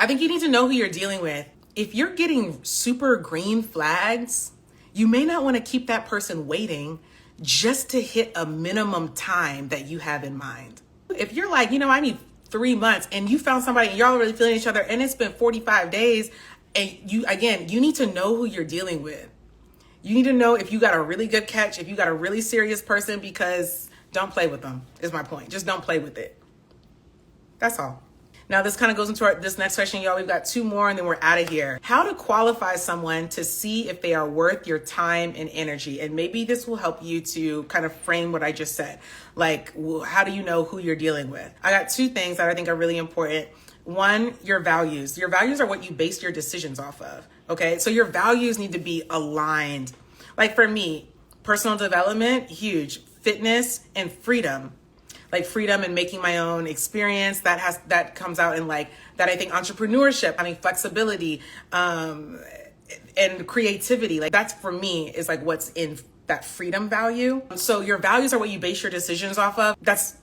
I think you need to know who you're dealing with. If you're getting super green flags, you may not want to keep that person waiting just to hit a minimum time that you have in mind. If you're like, I need 3 months, and you found somebody and y'all are really feeling each other and it's been 45 days, and you need to know who you're dealing with. You need to know if you got a really good catch, if you got a really serious person, because don't play with them is my point. Just don't play with it. That's all. Now, this kind of goes into this next question, y'all. We've got 2 more and then we're out of here. How to qualify someone to see if they are worth your time and energy. And maybe this will help you to kind of frame what I just said. Like, how do you know who you're dealing with? I got 2 things that I think are really important. One, your values. Your values are what you base your decisions off of. Okay. So your values need to be aligned. Like for me, personal development, huge. Fitness and freedom. Like freedom and making my own experience, that comes out in like that. I think entrepreneurship, flexibility, and creativity, like that's for me is like what's in that freedom value. So your values are what you base your decisions off of. That's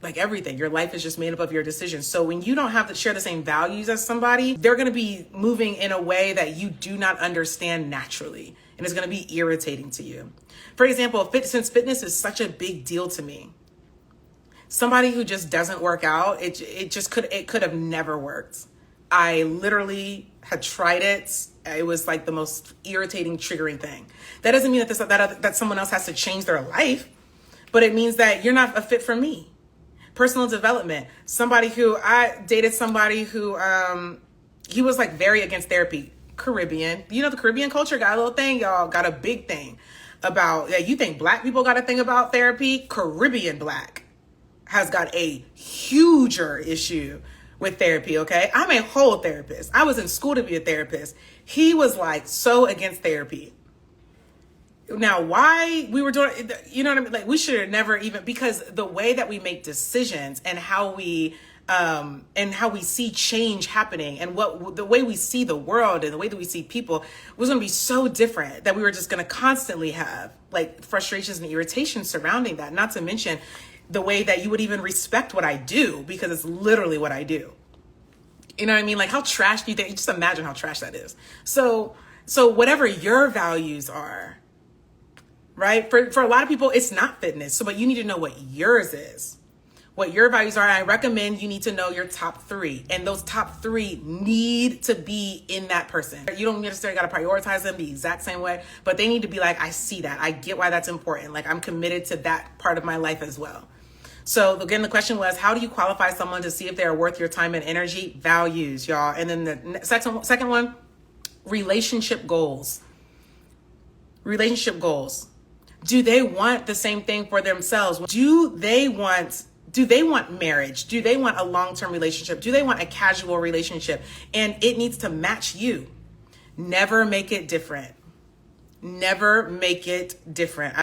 like everything. Your life is just made up of your decisions. So when you don't have to share the same values as somebody, they're going to be moving in a way that you do not understand naturally, and it's going to be irritating to you. For example, since fitness is such a big deal to me, somebody who just doesn't work out, it could have never worked. I literally had tried it. It was like the most irritating, triggering thing. That doesn't mean that someone else has to change their life, but it means that you're not a fit for me. Personal development. I dated somebody who, he was like very against therapy. Caribbean. The Caribbean culture got a little thing, y'all, got a big thing about, you think Black people got a thing about therapy? Caribbean Black has got a huger issue with therapy, okay? I'm a whole therapist. I was in school to be a therapist. He was like so against therapy. Now, why we were doing, you know what I mean? Like we should have never even, because the way that we make decisions and how we see change happening and the way we see the world and the way that we see people was going to be so different that we were just going to constantly have like frustrations and irritations surrounding that. Not to mention the way that you would even respect what I do, because it's literally what I do. You know what I mean? Like how trash do you think? Just imagine how trash that is. So whatever your values are, right? For a lot of people, it's not fitness. But you need to know what yours is, what your values are. I recommend you need to know your top 3, and those top 3 need to be in that person. You don't necessarily got to prioritize them the exact same way, but they need to be like, I see that. I get why that's important. Like I'm committed to that part of my life as well. So again, the question was, how do you qualify someone to see if they are worth your time and energy? Values, y'all. And then the second one, relationship goals. Relationship goals. Do they want the same thing for themselves? Do they want marriage? Do they want a long-term relationship? Do they want a casual relationship? And it needs to match you. Never make it different. Never make it different.